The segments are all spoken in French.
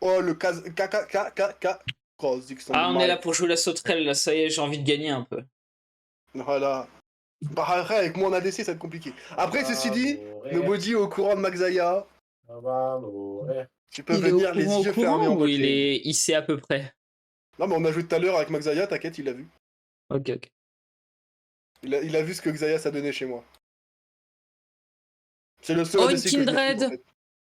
Oh, le Kha'Zix on the Ah, on est là mic. pour jouer la sauterelle, là, ça y est, j'ai envie de gagner un peu. Voilà. Bah, après, avec mon ADC, ça va être compliqué. Après, ceci Va dit, mourir, Nobody est au courant de Maxaya. va mourir. Tu peux Il est venir les au yeux fermés courant en ou bot lane. il sait à peu près? Non, mais on a joué tout à l'heure avec Maxaya, t'inquiète, il l'a vu. Ok, ok. Il a vu ce que Xayah ça donnait chez moi. C'est le seul Oh, une ADC que je maîtrise, en Kindred! fait.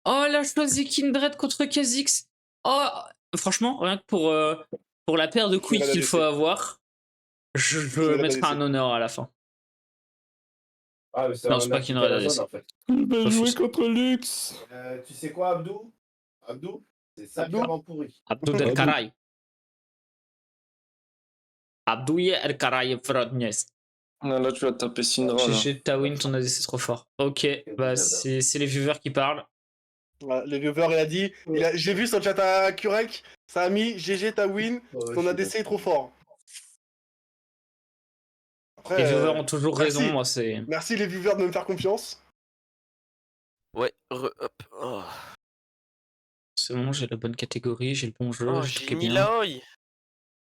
Oh, elle a choisi Kindred contre Kha'Zix. Oh, franchement, rien que pour la paire de Je ferai couilles qu'il faut l'ADC. avoir, je Je ferai mettrai l'ADC. un honneur à la fin. Ah, mais c'est Non, un c'est pas appliqué à Kindred la zone ADC. en fait. Je vais Pas jouer fou, ça. contre Lux. Tu sais quoi, Abdou? Abdou, c'est Abdou sacrément pourri. Abdou El Karay. Abdouye El Karay Frodnes. Ah, là, tu vas taper Syndra. Là. GG Tawin, ton ADC c'est trop fort. Ok, bah c'est les viewers qui parlent. Voilà, le viewer, il a dit. J'ai vu son chat à Kurek, ça a mis GG ta win, ton ADC est trop fort. Après, Les viewers ont toujours merci. raison, moi c'est. Merci les viewers de me faire confiance. Ouais, hop. Oh, C'est bon, j'ai la bonne catégorie, j'ai le bon jeu, oh j'ai j'ai cliqué mis bien. l'œil.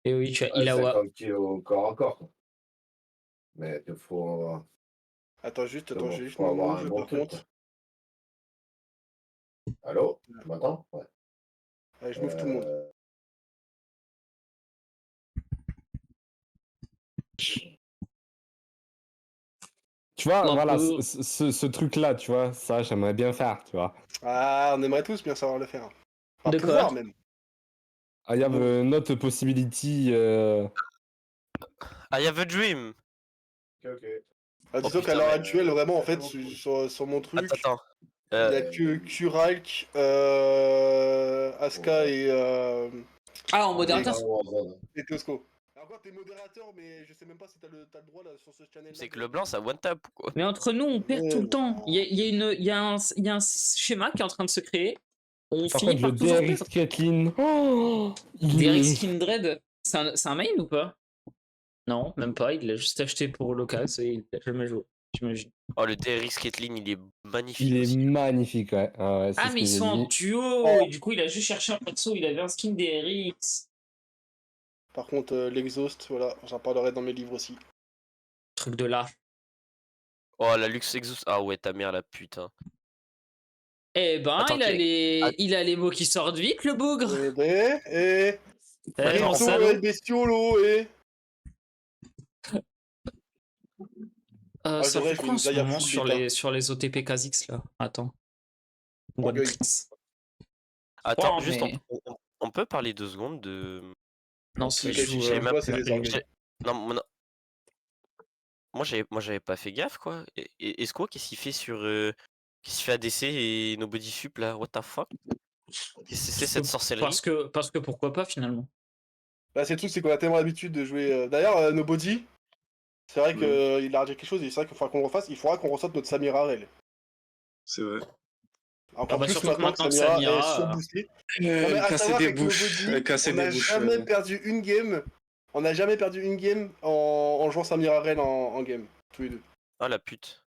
Et oui, tu as Ouais, Ilawa. 50 kilos corps à corps. Mais il faut. Attends, j'ai juste Faut avoir un move bon par truc. contre. Allô? Tu m'entends? Ouais. Allez, je move tout le monde. Tu vois, Un voilà, peu. ce truc-là, tu vois, ça, j'aimerais bien faire, tu vois. Ah, on aimerait tous bien savoir le faire. Enfin, De pouvoir quoi? même. I have not a possibility. I have a dream. Ok. Ah, disons putain, qu'à l'heure mais- actuelle, vraiment, en fait, cool. sur mon truc, Attends. il y a que Kuralk, Aska Ah, en modérateur? et Tosco. Alors quoi, t'es modérateur, mais je sais même pas si t'as le droit là, sur ce channel-là. C'est que le blanc ça one tap ou quoi? Mais entre nous, on perd tout le temps. Il y a un schéma qui est en train de se créer. On En finit fait, par le toujours DRX perdre. Caitlyn. Oh, DRX Kindred, c'est un main ou pas? Non, même pas. Il l'a juste acheté pour l'occasion et il l'a jamais joué, j'imagine. Oh, le DRX Caitlyn, il est magnifique. Il est aussi. magnifique, ouais. Ah, ouais, c'est Ah, ce mais que ils j'ai sont en dit. duo. Oh. Et du coup, il a juste cherché un perso. Il avait un skin DRX. Par contre, l'exhaust, voilà, j'en parlerai dans mes livres aussi. Truc de lâche. Oh, la Lux Exhaust. Ah ouais, ta mère la putain. Eh ben, Attends, il a les mots qui sortent vite, le bougre. Eh, Mon Crypto, salaud. bestiolo, Ah, Ça c'est vrai, fait je vais quoi en une ce Xayah moment full bêta. sur les OTP Kha'Zix là? Attends. One Orgueil. Tricks. Attends, Oh, juste, mais... on peut parler 2 secondes de. Non, Ok, si j'ai je joue. chez toi, c'est les orgueils. Non, moi j'avais pas fait gaffe quoi. Et Esco, qu'est-ce qu'il fait sur. Qu'est-ce qu'il fait ADC et Nobody Sup là? What the fuck? C'est cette sorcellerie? Parce que pourquoi pas finalement? Bah, c'est le truc, c'est qu'on a tellement l'habitude de jouer. D'ailleurs, Nobody, c'est vrai qu'il a dit quelque chose, et c'est vrai qu'il faudra qu'on le refasse. Il faudra qu'on ressorte notre Samira Rel. C'est vrai. Encore plus surtout maintenant que Samira est surboostée. Elle à cassait savoir des qu'avec bouches. Nobody, Elle cassait on des n'a bouches. jamais perdu une game. On n'a jamais perdu une game en jouant Samira Rel en game, tous les deux. Ah la pute.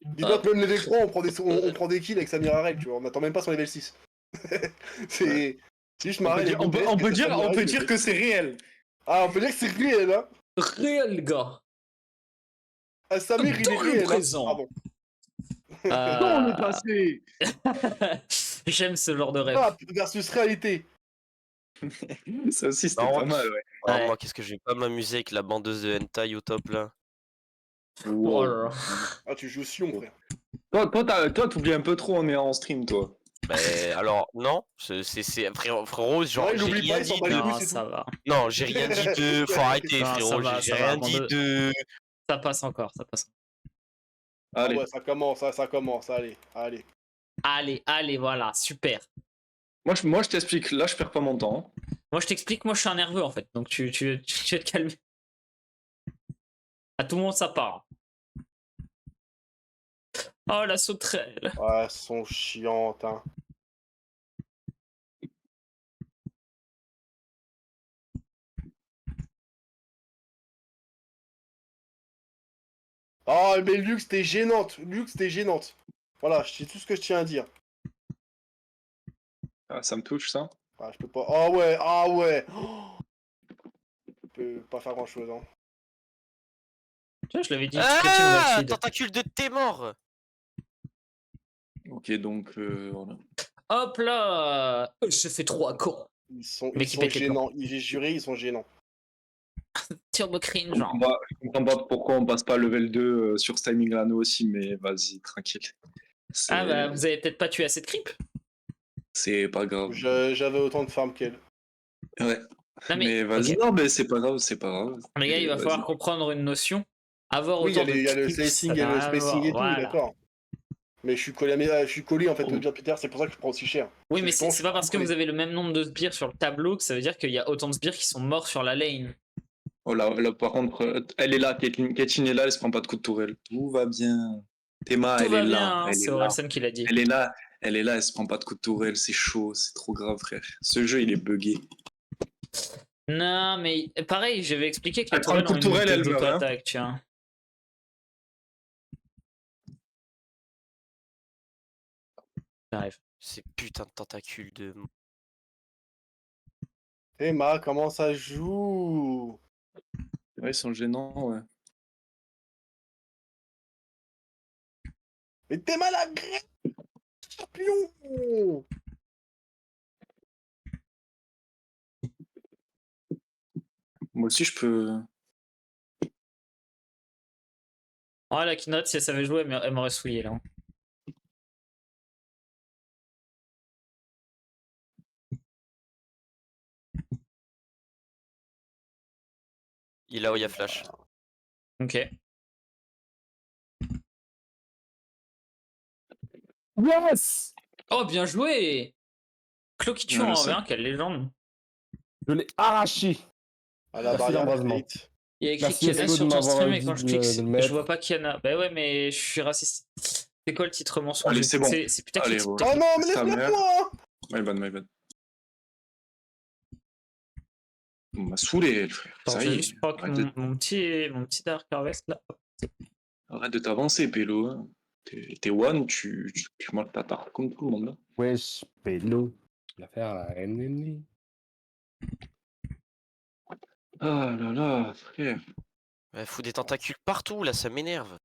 Dis-toi que même level 3, on prend des kills avec Samira Rel, tu vois. On n'attend même pas son level 6. C'est juste Marel. On peut dire que c'est réel. Ah, on peut dire que c'est réel, hein. Réel, gars. Ah, Samir, il est Dans le réel, présent. Pardon. Dans le passé. J'aime ce genre de rêve. Rap versus réalité. Ça aussi, c'était Non, pas mal, ouais. Ah, Ouais. moi, qu'est-ce que je vais pas m'amuser avec la bandeuse de hentai au top là. Oh là là. Ah, tu joues Sion, frère. Toi, t'oublies un peu trop, on est en stream, toi. Bah, alors, non, frérot, genre, Ouais, il j'ai oublie rien pas, il s'en dit bat les de. couilles, Non, c'est ça tout. va. Non, j'ai rien dit de. Faut arrêter, Non, ça frérot, va, j'ai ça va, rien dit de. Ça passe encore, ça passe. Ah Allez. ouais, ça commence, allez. Allez, voilà, super. Moi, je t'explique. Là, je perds pas mon temps. Moi, je t'explique, moi, je suis un nerveux, en fait. Donc, tu vas te calmer. À tout le monde, ça part. Oh, la sauterelle. Ouais, elles sont chiantes, hein. Oh, mais Lux, t'es gênante. Voilà, c'est tout ce que je tiens à dire. Ah, ça me touche, ça. Ah, je peux pas. Ah ouais, ah ouais. Oh, je peux pas faire grand chose. Hein. Tu vois, je l'avais dit, Cretin ou Ah, Valfid. tentacule de thé mort. Ok, donc voilà. Hop là, je fais 3 cons. Mais Ils qui sont pète les plombs. gênants. J'ai juré, ils sont gênants. Turbo cringe, Je genre. comprends pas, je comprends pas pourquoi on passe pas level 2 sur ce timing là nous aussi, mais vas-y, tranquille. Ah bah, vous avez peut-être pas tué assez de creep. C'est pas grave. J'avais autant de farm qu'elle. Ouais. Non mais, Mais vas-y, ok. non, mais c'est pas grave, c'est pas grave. Les gars, il va Vas-y. falloir comprendre une notion. Avoir Oui, il y a, autant de il y a le creeps, slicing ça et n'a le rien à spacing voir, et tout, voilà. d'accord. Mais je suis collé, je suis collé en fait au bien Peter, c'est pour ça que je prends aussi cher. Oui, Parce mais que je pense c'est pas parce que collé. vous avez le même nombre de sbires sur le tableau que ça veut dire qu'il y a autant de sbires qui sont morts sur la lane. Oh là, par contre, elle est là, Caitlyn est là, elle se prend pas de coup de tourelle. Tout va bien. Théma, Tout elle va est bien, là, hein, elle c'est est là. Orelsan qui l'a dit. Elle est là, elle se prend pas de coup de tourelle, c'est chaud, c'est trop grave, frère. Ce jeu, il est buggé. Non, mais pareil, j'avais expliqué que les Elle prend le tourelles coup ont de une tourelle, elle meurt, hein. d'auto-attaque, tu vois. J'arrive. Ces putains de tentacules de. Emma, comment ça joue? Ouais, ils sont gênants, ouais. Mais t'es mal agressé, champion! Moi aussi, je peux. Oh, la Kindred, si elle savait jouer, elle m'aurait souillé là. Il a Oya Flash. Ok. Yes! Oh, bien joué! Clo qui tue Ouais, en je sais. 1v1, quelle légende. Je l'ai arraché. À la Merci barrière, d'embrasement. Kate. Il y a écrit Merci, Kiana Esco, de sur ton m'avoir stream et dit quand je de clique, le je mettre. vois pas Kiana. Bah ouais, mais je suis raciste. C'est quoi le titre mensonge? Allez, c'est bon. C'est putaclic. Allez, ouais. Oh non, mais Sa laisse-moi mère. moi! My bad. On m'a saoulé, elle, frère. Attends, Ça je y vais est. juste prendre mon petit Dark Harvest là. Arrête de t'avancer, Pélo. Hein. T'es one, tu manges ta tarte comme tout le monde. Là. Wesh, pélo. L'affaire la NNI. Ah là là, frère. Elle fout des tentacules partout là, ça m'énerve.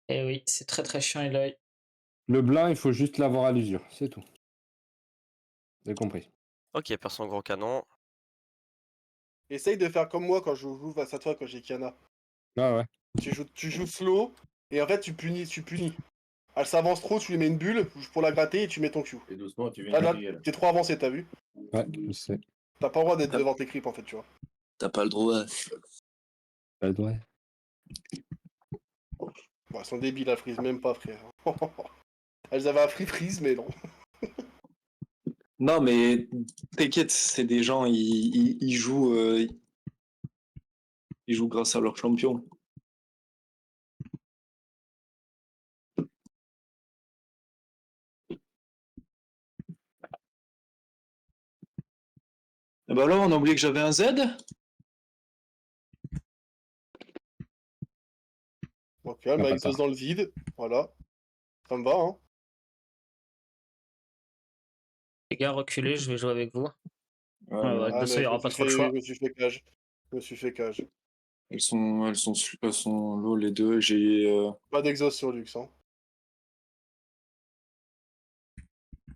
Eh oui, c'est très très chiant Eloy. Le blanc, il faut juste l'avoir à l'usure, c'est tout. J'ai compris. Ok, personne en gros canon. Essaye de faire comme moi quand je joue face à toi quand j'ai Kiana. Ah ouais. Tu joues slow, et en fait tu punis. Elle s'avance trop, tu lui mets une bulle pour la gratter et tu mets ton Q. Et doucement, tu viens Ah, de là, crier, là. t'es trop avancé, t'as vu? Ouais, je sais. T'as pas le droit d'être devant tes creeps en fait, tu vois. T'as pas le droit. Ouais. Bon, elles sont débiles, elles freeze même pas, frère. Elles avaient un free freeze, mais non. Non, mais t'inquiète, c'est des gens, ils jouent, ils jouent grâce à leur champion. Et bah là, on a oublié que j'avais un Z. Ok, elle Ah, m'a pas exauce ça. dans le vide. Voilà. Ça me va, hein. Les gars, reculez, je vais jouer avec vous. Ouais, de toute Ah, façon, il mais n'y aura pas trop de choix. je me suis fait cage. Je me suis fait cage. Elles sont low les deux. J'ai Pas d'exhaust sur Lux, hein.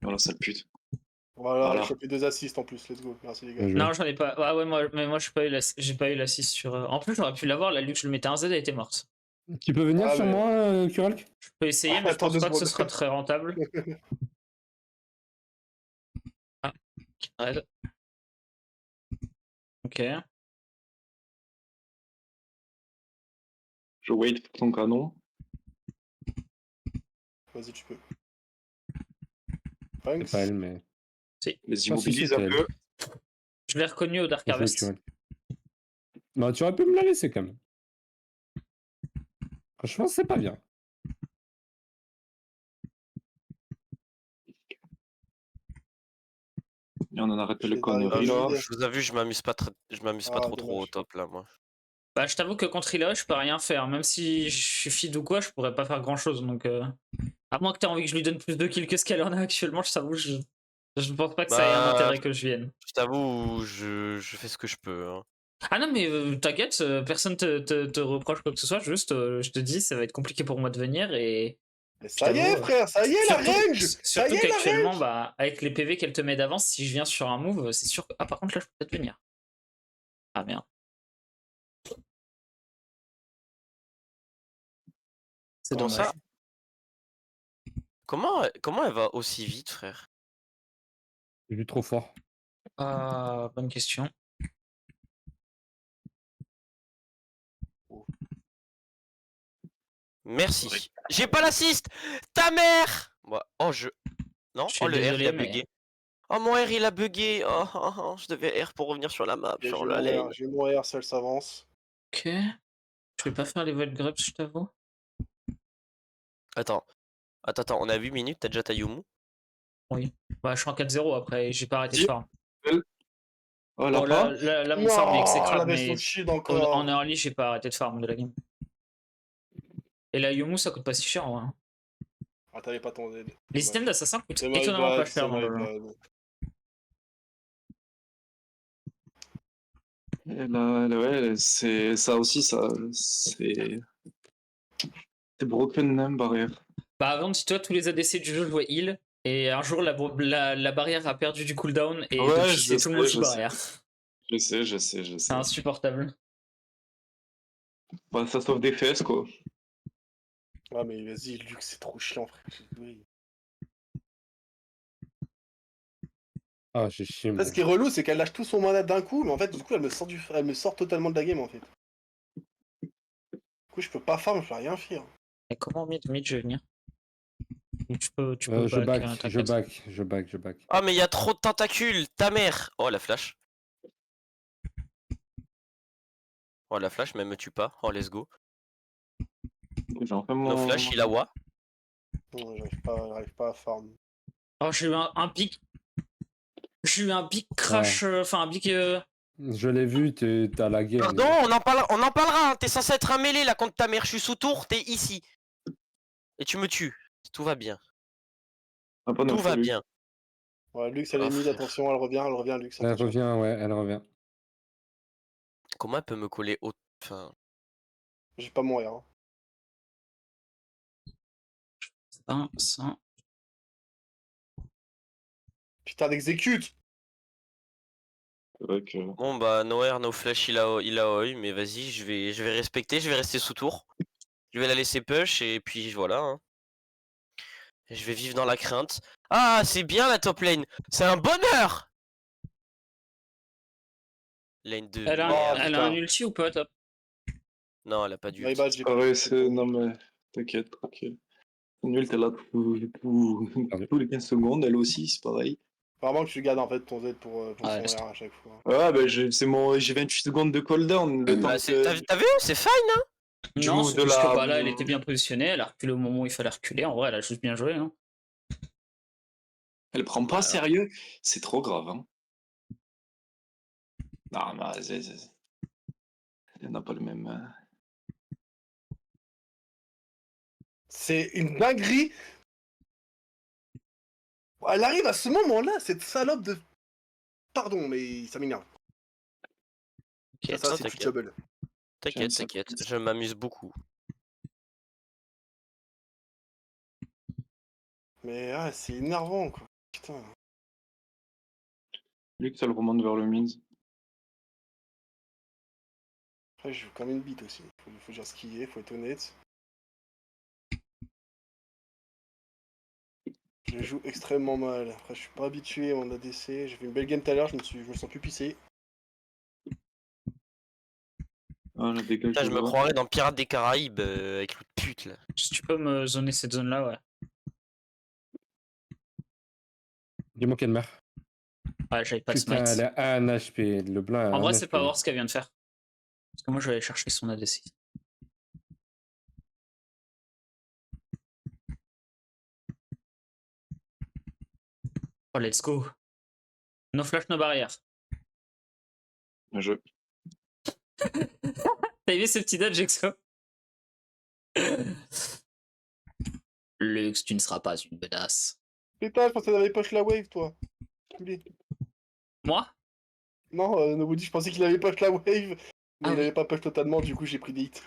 voilà, sale pute. Voilà, Voilà. j'ai chopé 2 assists en plus, let's go. Merci les gars. Bien joué. Non, j'en ai pas. Ah ouais, moi j'ai pas eu l'assist sur. En plus, j'aurais pu l'avoir, la Luke, je le mettais un Z, elle était morte. Tu peux venir Ah, sur mais- moi, Kuralk? Je peux essayer, mais je Attends pense 2 pas que ce secondes. sera très rentable. Ah, Kindred. Ok. Je wait pour ton canon. Vas-y, tu peux. C'est Thanks. pas elle, mais. Les Ah, si, immobilise c'est un elle. peu. Je l'ai reconnu au Dark Bien joué, Harvest. Kuralk. Bah, tu aurais pu me la laisser quand même. Franchement, c'est pas bien. Et on en arrête Je les vais conneries arriver là. vide. Je vous avoue, je m'amuse pas, je m'amuse pas Ah, trop au dommage. top là, moi. Bah, je t'avoue que contre Eloy, je peux rien faire. Même si je suis feed ou quoi, je pourrais pas faire grand chose. Donc, à moins que t'aies envie que je lui donne plus de kills que ce qu'elle en a actuellement, je t'avoue, Je ne pense pas que ça ait un Bah, intérêt que je vienne. je t'avoue, je fais ce que je peux. Hein. Ah non, mais t'inquiète, personne te reproche quoi que ce soit, juste je te dis, ça va être compliqué pour moi de venir et. Mais ça y est, t'avoue, frère, ça y est, la range. Ça Surtout y est, la qu'actuellement, range. bah, avec les PV qu'elle te met d'avance, si je viens sur un move, c'est sûr que. Ah, par contre, là, je peux peut-être venir. Ah merde. C'est Comment dommage. ça comment elle va aussi vite, frère? J'ai vu trop fort. Ah, bonne question. Merci. J'ai pas l'assist. Ta mère. Oh je. Non. Je Oh suis le R il désolé, a mais. bugué. Oh mon R il a bugué. Oh, je devais R pour revenir sur la map, J'ai sur mon la lane. R, j'ai mon R, si elle s'avance. Ok. Je vais pas faire les void grubs, je t'avoue. Attends, on a 8 minutes, t'as déjà ta Yumu? Oui. Bah, je suis en 4-0 après, j'ai pas arrêté de Dis- farm. Oh, là Bon, pas. là, mon farm est Non, exécrable, la version mais shield en encore. early, j'ai pas arrêté de farm de la game. Et la Yumu, ça coûte pas si cher, en vrai. Ah, t'avais pas ton Z. Les systèmes d'assassin coûtent C'est my étonnamment pas bad, cher c'est dans my le jeu. bad. Et là, ouais, c'est ça aussi, ça. C'est broken name barrière. Bah, avant, dis-toi, tous les ADC du jeu jouaient heal, et un jour, la barrière a perdu du cooldown, et Ouais, depuis, je c'est tout le monde sais, sous je sais. barrière. Je sais. C'est insupportable. Bah, ça sauve des fesses, quoi. Ah, mais vas-y, Luc, c'est trop chiant, frère. Oui. Ah, j'ai chié. En fait, ce qui est relou, c'est qu'elle lâche tout son mana d'un coup, mais en fait, du coup, elle me sort totalement de la game, en fait. Du coup, je peux pas farm, je peux rien faire. Et comment mid je vais venir? Ou tu peux Je back, back, t'inquiète. je back. Oh mais il y a trop de tentacules, ta mère. Oh la flash. Oh la flash, même me tue pas. Oh let's go. J'ai enfin No mon. flash, il a wa. Non, j'arrive pas à farm. Oh, j'ai eu un pic. J'ai eu un big crash, enfin un big. Je l'ai vu, t'as lagué. Pardon, on en parlera. Hein. T'es censé être un mêlé là contre ta mère. Je suis sous tour, t'es ici. Et tu me tues. Tout va bien. Ah, pas Tout notre va Luc. bien. Ouais, Lux, elle Oh, est mid, frère. attention, elle revient, Lux. Elle attention. revient, ouais, elle revient. Comment elle peut me coller au. Enfin. J'ai pas mon R. Hein. Ça. Putain, d'exécute. C'est vrai que. Bon bah no air, no flash, il a oi, mais vas-y, je vais respecter, je vais rester sous tour. Je vais la laisser push et puis voilà. Hein. Et je vais vivre dans la crainte. Ah, c'est bien la top lane. C'est un bonheur. Lane 2. Elle Oh, a putain. un ulti ou pas, top? Non, elle a pas My d'ult. bad, j'ai pas. Ouais, c'est. Non, mais. T'inquiète, tranquille. Nul, t'es là tous les 15 secondes, elle aussi, c'est pareil. Apparemment que tu gardes en fait ton Z pour Ah, son laisse R à chaque fois. Ouais, bah, j'ai 28 secondes de cooldown. Le temps Bah, que. t'as vu, c'est fine. Hein. Du Non, move c'est de juste que la- bah, là, elle était bien positionnée, elle a reculé au moment où il fallait reculer. En vrai, elle a juste bien joué. Hein. Elle prend pas Voilà. sérieux, c'est trop grave. Hein. Non, mais il n'y en a pas le même. C'est une dinguerie. Elle arrive à ce moment-là, cette salope de. Pardon, mais ça m'énerve. Ok, Ça, non, c'est du t'inquiète. trouble. T'inquiète, ça. t'inquiète. Je m'amuse beaucoup. Mais ah, c'est énervant, quoi. Putain. Luc, ça le remonte vers le mid. Après, je joue comme une bite aussi. Faut dire ce qu'il est, faut être honnête. Je joue extrêmement mal. Après, je suis pas habitué en ADC. J'ai fait une belle game tout à l'heure, je me sens plus pissé. Ah, la dégage. Putain, je me croirais dans Pirates des Caraïbes avec le pute là. Si tu peux me zoner cette zone-là, ouais. Dis-moi qu'elle meurt. Ouais, j'avais pas de Putain, smite. elle a 1 HP. Le blanc a En vrai, 1 c'est pas HP. voir ce qu'elle vient de faire. Parce que moi, je vais aller chercher son ADC. Oh, let's go. No flash, no barrière. Je... T'as vu ce petit dodge, Exo? Lux, tu ne seras pas une bedasse. Putain, je pensais que t'avais push la wave, toi. Culé. Moi? Non, Nobody, je pensais qu'il avait push la wave, mais Ah il oui. avait pas push totalement, du coup j'ai pris des hits. Parce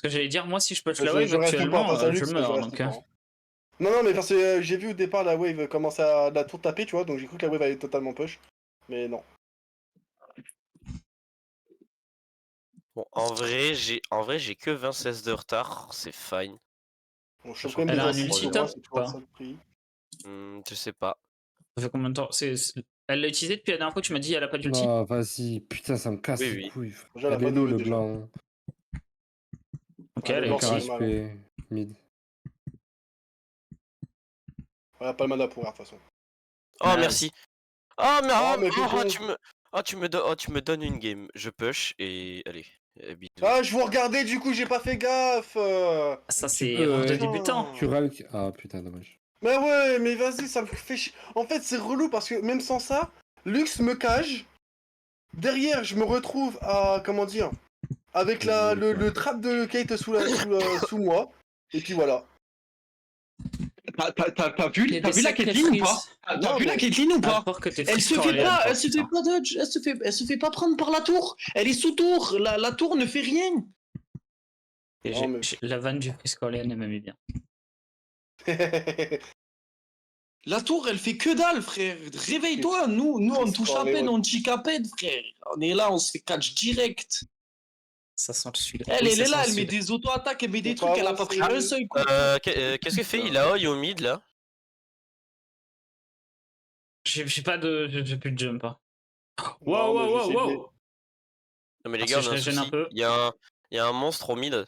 que j'allais dire, moi, si je push la Je, wave je reste pas actuellement, face à je Lux, je meurs. reste Donc, pas. Hein. Non, non, mais parce que j'ai vu au départ la wave commencer à la tour taper, tu vois, donc j'ai cru que la wave allait totalement push. Mais non. Bon, en vrai, j'ai que 26 de retard, c'est fine. On chope Sachant quand même que Elle des a un j'ai assists ulti pour problème. moi, top c'est ou toujours pas? ça le prix. Je sais pas. Ça fait combien de temps? Elle l'a utilisé depuis la dernière fois que tu m'as dit elle a pas d'ulti? Non, vas-y, putain, ça me casse Oui, les oui. couilles. Frère. Déjà, elle a Elle pas est low, de le déjà. blanc. Ok, Ouais, le elle a blanc, Avec ça un fait ulti. mal. Hein. HP mid. Elle a pas le mana pour rien, de toute façon. Oh, Nice. merci. Oh, mais, Oh, mais oh, Pépon. tu me donnes une game. Je push et allez. Bisous. Ah, je vous regardais, du coup, j'ai pas fait gaffe Ça, Tu c'est peux, erreur de ouais. débutant. Tu ralques. Ah putain, dommage. Mais ouais, mais vas-y, ça me fait chier. En fait, c'est relou parce que même sans ça, Lux me cage. Derrière, je me retrouve à, comment dire, avec le trap de Kate sous moi. Et puis voilà. T'as vu, Il y a t'as des vu la sacrés Caitlyn ou freeze. pas? T'as Non, vu la mais- Caitlyn ou À pas? part que t'es Elle freeze se fait Corleone, pas, toi, elle se fait putain. pas dodge, elle se fait pas prendre par la tour. Elle est sous tour, la tour ne fait rien. Et Non, mais- la vanne du freeze Corleone, elle m'aimait bien. La tour, elle fait que dalle, frère. Réveille-toi, nous on touche à peine, on chic à peine, frère. On est là, on se fait catch direct. Ça sent le sud. Elle, Oui, elle ça est sent là, le elle met sud. des auto-attaques, elle met des Faut trucs, pas elle a pas pris avancer. un seul coup. Qu'est-ce que fait Ilaoi au mid là? J'ai pas de. J'ai plus de jump. Hein. Non, Wow, mais wow, wow, j'essaie de- wow! Non, mais les Ah, gars, si on je a un régène un souci. peu. Il y a un monstre au mid.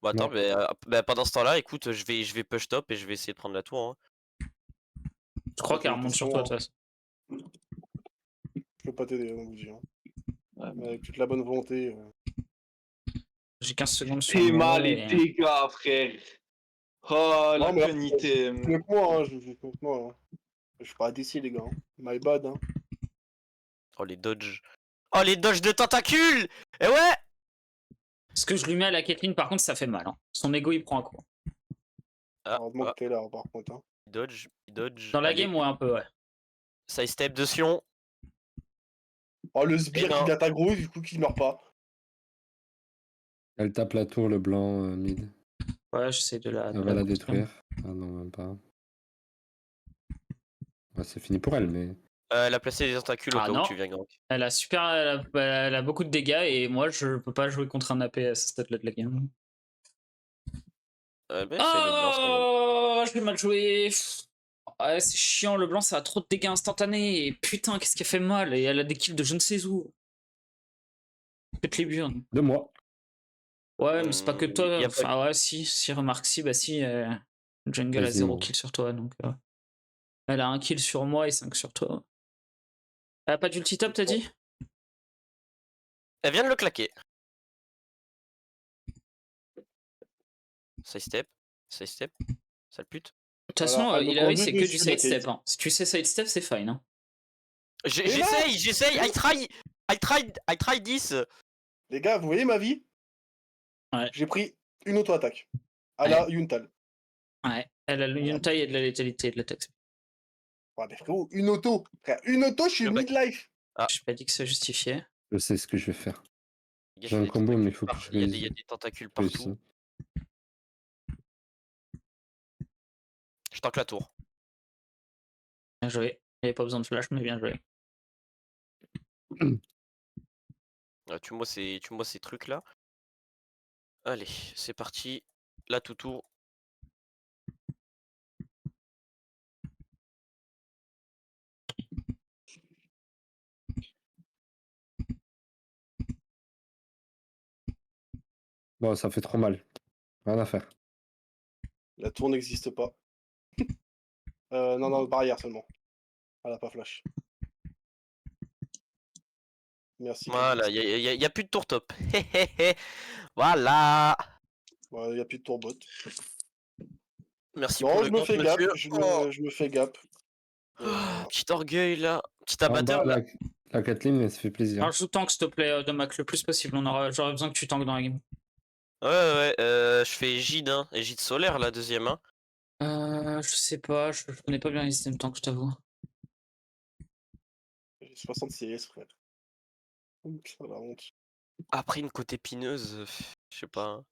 Bon, attends, Non. pendant ce temps-là, écoute, je vais push top et je vais essayer de prendre la tour. Hein. Je crois Pose qu'elle des remonte sur questions, toi, de toute façon. Je peux pas t'aider, on vous dit. Hein. Ouais. Mais avec toute la bonne volonté. J'ai 15 secondes sur T'es moi. mal et- les dégâts, frère. Oh, la Non, mais- qualité. Mieux que moi, hein, je joue contre moi. Hein. Je suis pas ADC, les gars. Hein. My bad. Hein. Oh, les dodges. Oh, les dodges de tentacules! Et ouais! Ce que je lui mets à la Caitlyn, par contre, ça fait mal. Hein. Son ego, il prend un coup. Heureusement que t'es là, par contre. Hein. Il dodge. Dans la Allez. game, ouais, un peu, ouais. Side step de Sion. Oh, le sbire Et non. qui l'attaque du coup, qui meurt pas. Elle tape la tour, le blanc mid. Ouais, j'essaie de la. Elle va la détruire. Ah non, même pas. Ouais, c'est fini pour elle, mais. Elle a placé des tentacules au Ah cas où non. tu viens, Gank. Elle a super. Elle a beaucoup de dégâts et moi, je peux pas jouer contre un AP à ce stade-là de la game. C'est le blanc, ça va. Oh, j'ai mal joué. Ouais, c'est chiant, le blanc ça a trop de dégâts instantanés et putain qu'est-ce qu'elle fait mal et elle a des kills de je ne sais où. Pète les burnes. De moi. Ouais mais c'est pas que toi, y a enfin ouais si remarque si bah si Jungle a Vas-y, 0 mon. kill sur toi donc elle a 1 kill sur moi et 5 sur toi. Elle a pas d'ulti top t'as dit? Elle vient de le claquer. Side step. Sale pute. De toute façon Voilà, elle me il a conduit c'est que du dessus, la sidestep Kate. hein. Si tu sais sidestep c'est fine hein. J'essaye, I try this. Les gars, vous voyez ma vie? Ouais. J'ai pris une auto-attaque. À la Yuntal. Ouais, elle a une taille et de la létalité et de l'attaque. Ouais, mais frérot, une auto. Frère, une auto, je suis Le midlife. J'ai pas dit que ça justifiait. Je sais ce que je vais faire. Les gars, J'ai je un fais des combo, mais tentacules il faut que partout. je Il y a réussisse. des tentacules Réussis. partout. Je tank la tour. Bien joué. Il n'y avait pas besoin de flash mais bien joué. Tue-moi ces trucs là. Allez, c'est parti. La toutou. Bon, ça fait trop mal. Rien à faire. La tour n'existe pas. Non, barrière seulement. Elle a pas flash. Merci. Voilà, y a plus de tour top. Voilà. Il n'y a plus de tour bot. Merci Non, pour je le me compte, fais gap. monsieur. Oh, Je me fais gap. petit orgueil là. Petit En bas, abatteur là. la Kathleen, elle se fait plaisir. Alors joue tank s'il te plaît de Mac le plus possible, j'aurais besoin que tu tankes dans la game. Ouais, je fais Gide, hein. Et Gide solaire la deuxième. Hein. Je sais pas, je connais pas bien les systèmes tank, je t'avoue. J'ai 60 CS, frère. Oups, la honte. Après une côte épineuse, je sais pas, hein.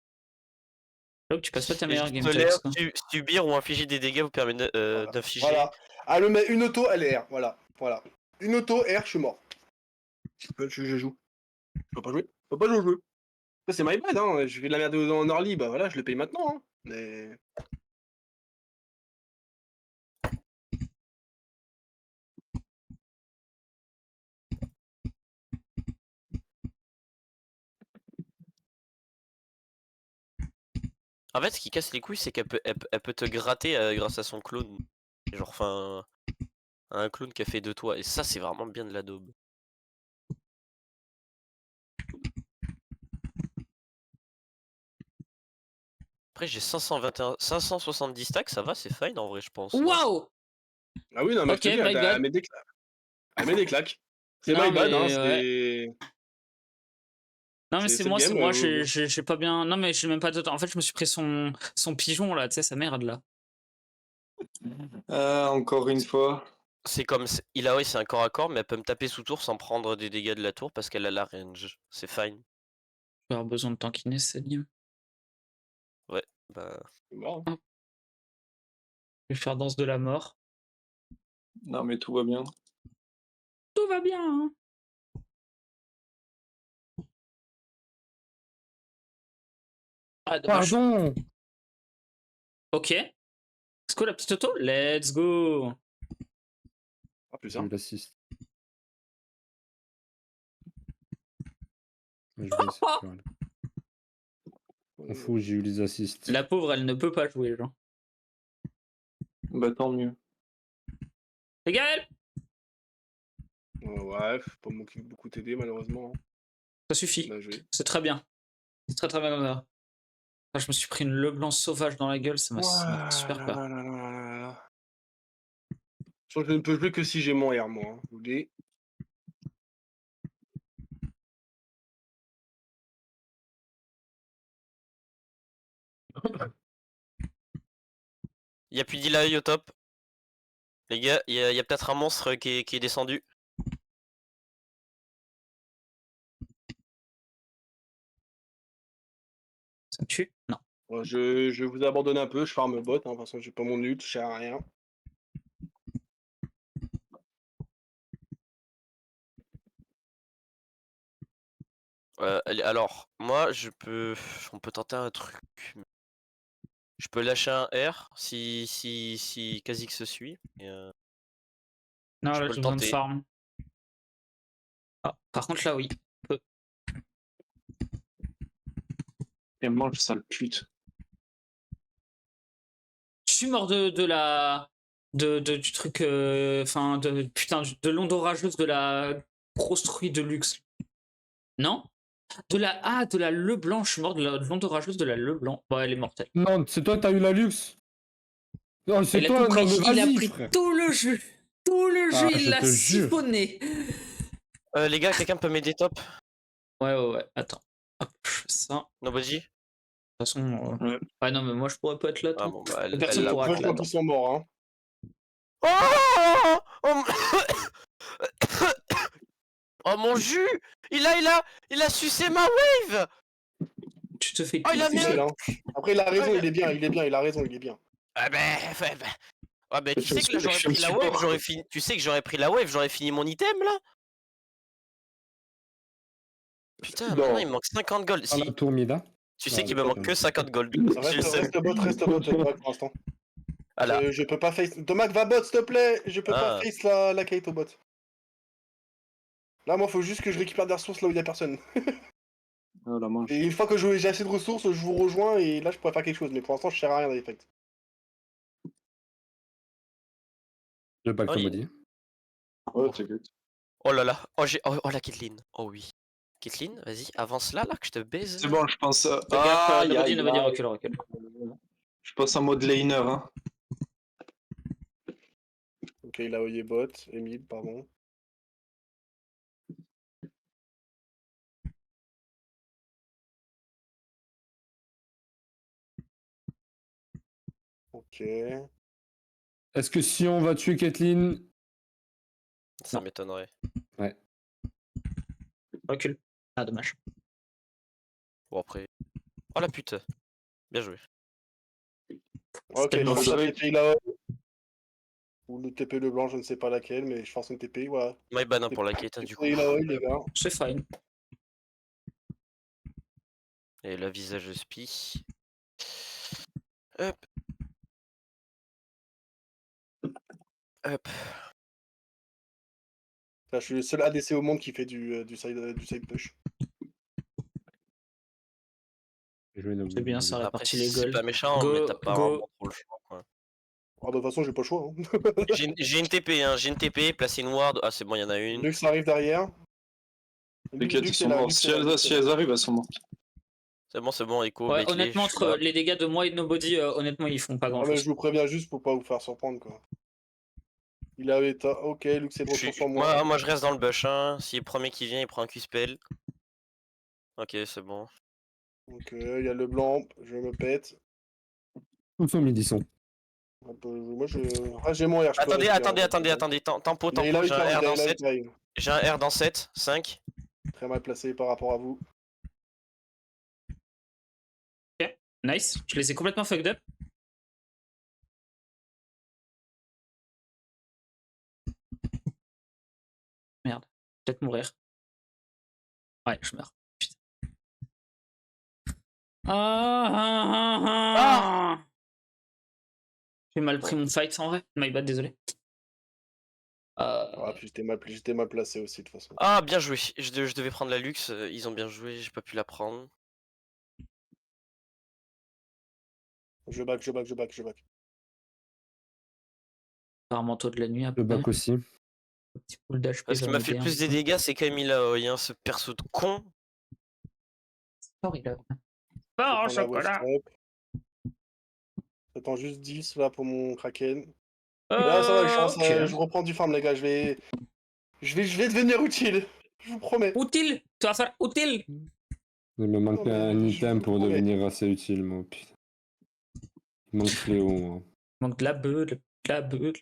Là où tu passes pas ta Et meilleure juste game l'air, text, quoi. subir ou infliger des dégâts vous permet Voilà. d'infliger. Voilà. Ah, le met une auto, elle est R. Voilà. Voilà. Une auto, R, je suis mort. Je joue. Je peux pas jouer. Je peux pas jouer. Ça, c'est my bad, hein. Je fais de la merde en early, bah voilà, je le paye maintenant, hein. Mais. En fait, ce qui casse les couilles, c'est elle peut te gratter grâce à son clone. Genre, enfin, un clone qui a fait de toi. Et ça, c'est vraiment bien de la daube. Après, j'ai 570 stacks, ça va, c'est fine en vrai, je pense, non? Waouh! Ah oui, non, mais Ok, je te dis, my bad. elle met des claques. Elle met des claques. C'est Non, my bad, hein. mais ouais. C'est. Non, mais c'est C'est le moi, game. moi, j'ai pas bien. Non, mais j'ai même pas de temps. En fait, je me suis pris son pigeon, là, tu sais, sa merde, là. Encore une fois. C'est comme. Ilaoi, c'est un corps à corps, mais elle peut me taper sous tour sans prendre des dégâts de la tour parce qu'elle a la range. C'est fine. Je vais avoir besoin de tankiner cette game. Ouais, bah. C'est mort. Je vais faire danse de la mort. Non, mais tout va bien. Tout va bien, hein. Ah, dommage. Pardon. Ok. Let's go, la petite auto. Let's go. Ah, plus J'ai ça. eu l'assist. Mais je vais essayer de faire un- On fout, j'ai eu les assists. La pauvre, elle ne peut pas jouer, genre. Bah tant mieux. Les gars, Ouais, faut pas beaucoup t'aider, malheureusement. ça suffit. Bien joué. C'est très bien. C'est très très bien comme ça. Ah, je me suis pris une Leblanc sauvage dans la gueule, ça m'a fait super peur. Je pense que je ne peux jouer que si j'ai mon R, moi. Hein. Vous voulez. Y'a plus d'Ilaoi au top. Les gars, y a peut-être un monstre qui est descendu. Ça me tue? Non. Bon, je vais vous abandonner un peu, je farm bot, hein. De toute façon, j'ai pas mon ult, je sers à rien. Alors, moi, on peut tenter un truc. Je peux lâcher un R si Kha'Zix se suit. Non, Je là peux j'ai le besoin de tenter. farm. Ah, par contre là oui. Et mange, sale pute. Je suis mort de la. Du truc. Enfin, putain, de l'onde orageuse de la prostruit de luxe. Non? De la Leblanc, je suis mort de l'onde orageuse de la Leblanc. Bon, elle est mortelle. Non, c'est toi, t'as eu la luxe. Non, c'est Il a toi, tout pris. non, mais Il a vas-y, pris frère. tout le jus. Tout le jus, Ah, il je l'a te jure. siphonné. Les gars, quelqu'un peut m'aider top? Ouais. Attends. Hop, je fais ça. De Nobody? toute façon. Ouais. Ouais, non, mais moi je pourrais pas être là. Ah Toi. bon, bah elle Personne l'a pourra pas. être là. Franchement, ils sont morts, hein. Oh, oh mon jus! Il a sucé ma wave! Tu te fais Oh, il a mis Difficile, un... hein. Après, il a raison, il est bien, il a raison, il est bien. Ah ben, ah ben, tu Je sais que là j'aurais suis pris la wave, support. j'aurais fini. Tu sais que j'aurais pris la wave, j'aurais fini mon item là. Putain, Non. maintenant il me manque 50 gold. Dans la Si, tour mid, hein. tu sais Non, qu'il mais me pas manque comme que ça. 50 gold. Reste bot, pour l'instant. Voilà. Je peux pas face. Domac, va bot, s'il te plaît. Je peux pas Ah. face la Kate au bot. Là, moi, faut juste que je récupère des ressources là où il y a personne. Oh, la mange. Et une fois que j'ai assez de ressources, je vous rejoins et là, je pourrais faire quelque chose. Mais pour l'instant, je sers à rien dans les fights. Je back Oh, il- nobody. Ouais, t'inquiète. Oh là là, oh la Caitlyn. Oh oui. Caitlyn, vas-y, avance là que je te baise. C'est bon, je pense. Fais gaffe, Aïe, nobody, aïe, nobody, aïe. recule. Je passe en mode laner, hein. Ok, il a envoyé bot, Emile, pardon. Ok. Ok. Est-ce que si on va tuer Caitlyn, Ça Non. m'étonnerait. Recule. Ah, dommage. Bon, après. Oh la pute. Bien joué. Ok, tellement je fou. force un TP là. Ou le TP le blanc, je ne sais pas laquelle, mais je force un TP, voilà. My bad hein, pour la quête, hein, du coup. TP là, les gars. C'est fine. Et la visage spi. Hop. Hop. Là, je suis le seul ADC au monde qui fait du side push. C'est bien, ça Après, répartit si les c'est goals. pas méchant, Go, mais t'as pas go. vraiment trop le choix, quoi. Ah, de toute façon, j'ai pas le choix. Hein. J'ai une TP, hein, j'ai une TP, placer une ward. Ah, c'est bon, il y en a une. Lux arrive derrière. T'inquiète, ils Lux est sont là, morts. Lux Si est là, Lux est là. elles arrivent, elles sont mortes. C'est bon, Echo, Ouais, bait-les, honnêtement, je suis là. entre les dégâts de moi et de Nobody, honnêtement, ils font pas Ah, grand mais chose. je vous préviens juste pour pas vous faire surprendre, quoi. Il avait ta... Ok, Lux est de retour sur moi. Moi, je reste dans le bush, hein. Si le premier qui vient, il prend un Q-spell. Ok, c'est bon. Donc, il y a le blanc, je me pète. Où sont midi sont? Moi, je... Ah, j'ai mon R, je peux Attendez, rester, hein. attendez. Tempo, Il a j'ai un R dans 7. arrive. J'ai un R dans 7, 5. Très mal placé par rapport à vous. Ok, nice. Je les ai complètement fucked up. Merde. Peut-être mourir. Ouais, je meurs. Putain. J'ai mal pris mon fight en vrai. My bad, désolé. Ah, puis j'étais mal placé aussi, de toute façon. Ah, bien joué. Je devais prendre la luxe. Ils ont bien joué, j'ai pas pu la prendre. Je back. Par manteau de la nuit Le après. bac aussi. Petit pool d'HP. Ce qui m'a fait le plus des dégâts, c'est Camille Aoy, hein, ce perso de con. Horrible. Je Pas en prends la chocolat. West Up. J'attends juste 10 là pour mon Kraken. Là, ça va, je reprends du farm, les gars. Je vais devenir utile. Je vous promets. Utile. Tu vas faire utile. Il me manque Non, mais un je item vous pour promets. devenir assez utile, moi. Putain. Il manque Fléau, moi. Il manque de la bulle. De la bulle.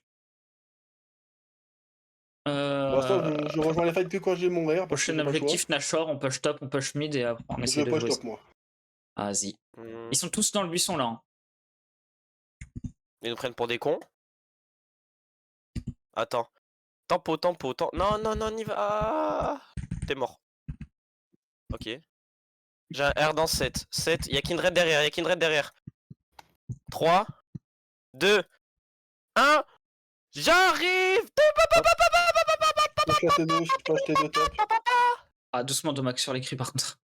Pour l'instant, je rejoins les fights que quand j'ai mon R. Parce que Prochain j'ai pas le choix. objectif, Nashor, on push top, on push mid et après on Je essaie de push jouer. top, moi. Vas-y. Hmm. Ils sont tous dans le buisson là. Hein. Ils nous prennent pour des cons. Attends. Tempo. Non, on y va. Ah, t'es mort. Ok. J'ai un R dans 7. 7. Y'a Kindred derrière. 3, 2, 1. J'arrive. Je peux acheter deux top. Ah, doucement de max sur les cris par contre.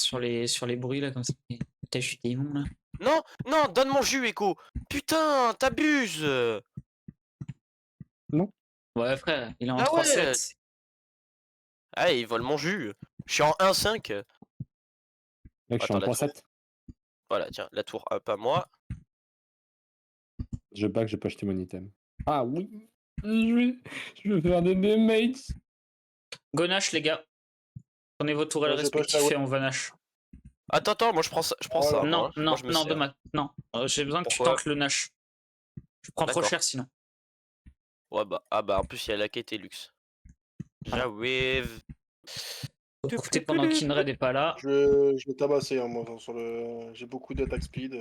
Sur les bruits là comme ça. Putain, je suis démon là. Non, donne mon jus, Echo. Putain, t'abuses. Ouais frère, il est en Ah ouais. 3-7. Ah, il vole mon jus. Je suis en 1-5. Mec, je suis en Attends, la 3-7. Voilà, tiens, la tour up à moi. Je back, j'ai pas acheté mon item. Ah oui. Je vais faire des damages. Go Nash les gars. Prenez vos tourelles Ouais, j'ai pas respectifs acheté, et on va Nash. Attends, moi je prends ça. Oh là. Moi, Non, moi, non, je me non, sers. de Mac. Non. J'ai besoin que tu Pourquoi tankes le Nash. Je prends trop D'accord. cher sinon. Ouais, en plus, il y a la quête et luxe. J'arrive. Faut profiter pendant qu'Inred est pas là. Je vais tabasser, hein, moi, sur le... J'ai beaucoup d'attaque speed.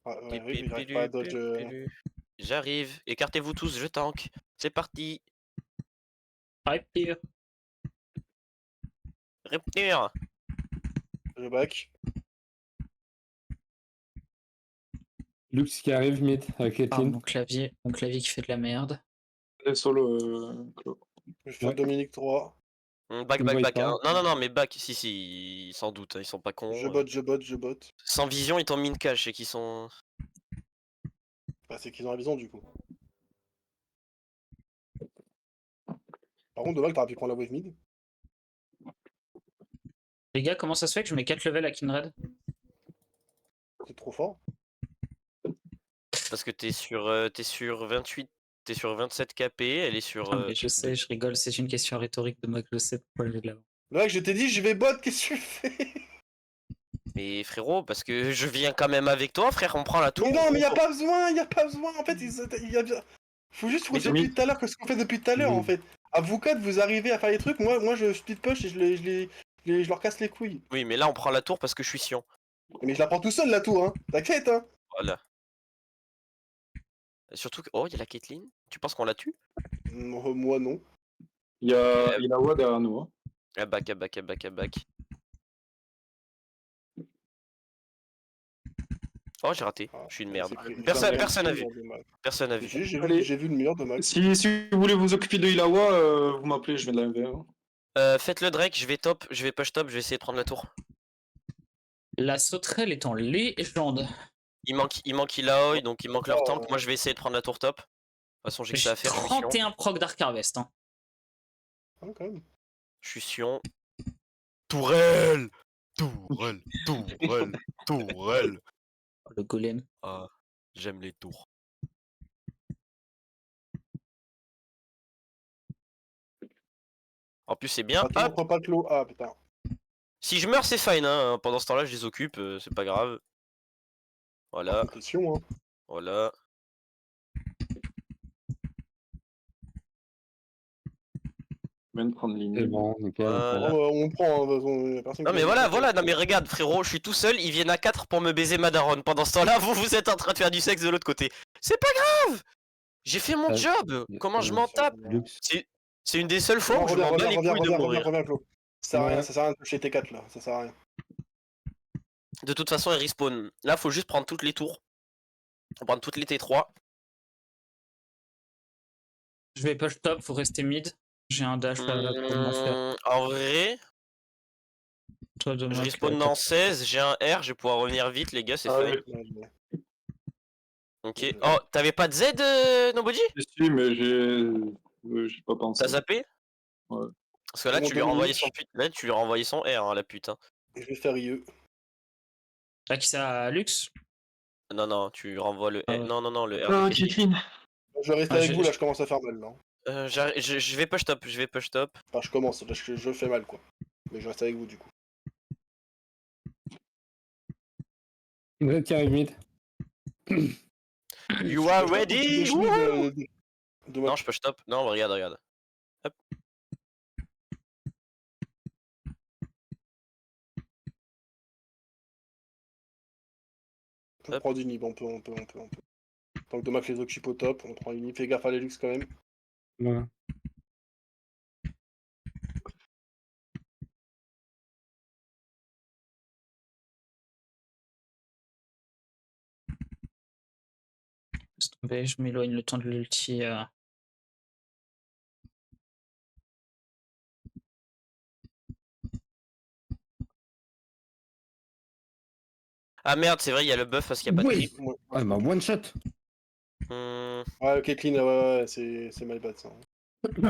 Ah, ouais, il arrive pas à dodge... J'arrive. Écartez-vous tous, je tank. C'est parti. Pire. Rupture. Je back. Lux qui arrive mid avec Ah, Caitlyn. mon clavier qui fait de la merde. Les solo, Claude. Je vais faire Ouais. Dominique 3. Back. Ils me voient pas. Hein. Non, mais back. Si, sans doute. Ils sont pas cons. Je bot. Sans vision, ils t'ont mis une cache et qu'ils sont. Bah, c'est qu'ils ont la vision, du coup. Par contre, de back, t'aurais pu prendre la wave mid. Les gars, comment ça se fait que je mets 4 levels à Kinred? C'est trop fort. Parce que t'es sur 28. T'es sur 27 KP, elle est sur. Ah, mais je sais, je rigole, c'est une question rhétorique de moi que je sais pourquoi je l'ai là. Le mec, je t'ai dit, je vais bot, qu'est-ce que tu fais? Mais frérot, parce que je viens quand même avec toi, frère, on prend la tour. Mais non, mais y a pas besoin, en fait, faut juste Mais faire depuis tout à l'heure que ce qu'on fait depuis tout à l'heure, en fait. À vous quatre, vous arrivez à faire les trucs, moi je split push et je leur casse les couilles. Oui, mais là, on prend la tour parce que je suis Sion. Mais je la prends tout seul, la tour, hein, t'inquiète, hein. Voilà. Surtout que... Oh, il y a la Caitlyn. Tu penses qu'on la tue? Moi, non. Il y a Illawa derrière nous. Hein. Ah, back, ah, back, ah, back, ah, back. Oh, j'ai raté. Ah, Je suis une merde. c'est Personne n'a vu. dommage. Personne n'a vu. J'ai vu le mur de Max. Si vous voulez vous occuper de Illawa, vous m'appelez, je viens de la MV. Hein. Faites le Drake, je vais top, je vais push top, je vais essayer de prendre la tour. La sauterelle est en légende. Il manque Ilaoi, donc il manque leur Oh. tank. Moi, je vais essayer de prendre la tour top. De toute façon, j'ai que ça à J'ai faire. Je suis Sion. 31 proc Dark Harvest. Hein. Ah, quand même. Je suis Sion. Tourelle! Tourelle! Tourelle! Tourelle! Le golem. Ah, j'aime les tours. En plus, c'est bien. Ah, tu Hop! prends pas Clos. Ah, putain. Si je meurs, c'est fine. Hein. Pendant ce temps-là, je les occupe. C'est pas grave. Voilà. Attention, hein. Voilà. Je viens de prendre C'est ligne. bon, nickel. Voilà. On prend, hein, de toute façon, y a personne Non qui mais va- voilà, non mais regarde frérot, je suis tout seul, ils viennent à 4 pour me baiser ma daronne. Pendant ce temps-là, vous êtes en train de faire du sexe de l'autre côté. C'est pas grave. J'ai fait mon job. Comment je m'en tape? Lux. C'est une des seules fois Non, où je m'en bats les couilles de mourir. reviens, Clos. Ça sert à rien, Ouais. ça sert à rien de toucher T4 là, ça sert à rien. De toute façon, ils respawn. Là, faut juste prendre toutes les tours. Faut prendre toutes les T3. Je vais push top, faut rester mid. J'ai un dash pour m'en faire. En vrai, Toi, de je moi, respawn dans 16, j'ai un R, je vais pouvoir revenir vite les gars, c'est Ah fine. oui. Ok. Oh, t'avais pas de Z, Nobody? Si, mais j'ai pas pensé. T'as zappé? Ouais. Parce que là, Bon, tu lui as renvoyé Dominique. son là, tu lui as renvoyé son R, hein, la putain. Je vais faire IE. À qui ça? Lux? Non, tu renvoies le Ah R. ouais. Non, le R. Ah, de Caitlyn. Caitlyn. Je vais rester Ah, avec j'ai- vous là, je commence à faire mal là. Je vais push top, Enfin, je commence, là, je fais mal quoi. Mais je reste avec vous du coup. Vous êtes qui arrive mid. You are Je vais ready? de- Wouhou de- Non, je push top. Non, regarde. Hop. On prend du nib, on peut. Tant que Domac les occupe au top, on prend une nib, fais gaffe à les luxe quand même. Voilà. Laisse tomber, je m'éloigne le temps de l'ulti. Ah merde, c'est vrai, il y a le buff parce qu'il n'y a pas de Oui. creep. Ouais, Ah, bah one shot. Ouais, Caitlyn, ouais, c'est mal bad ça.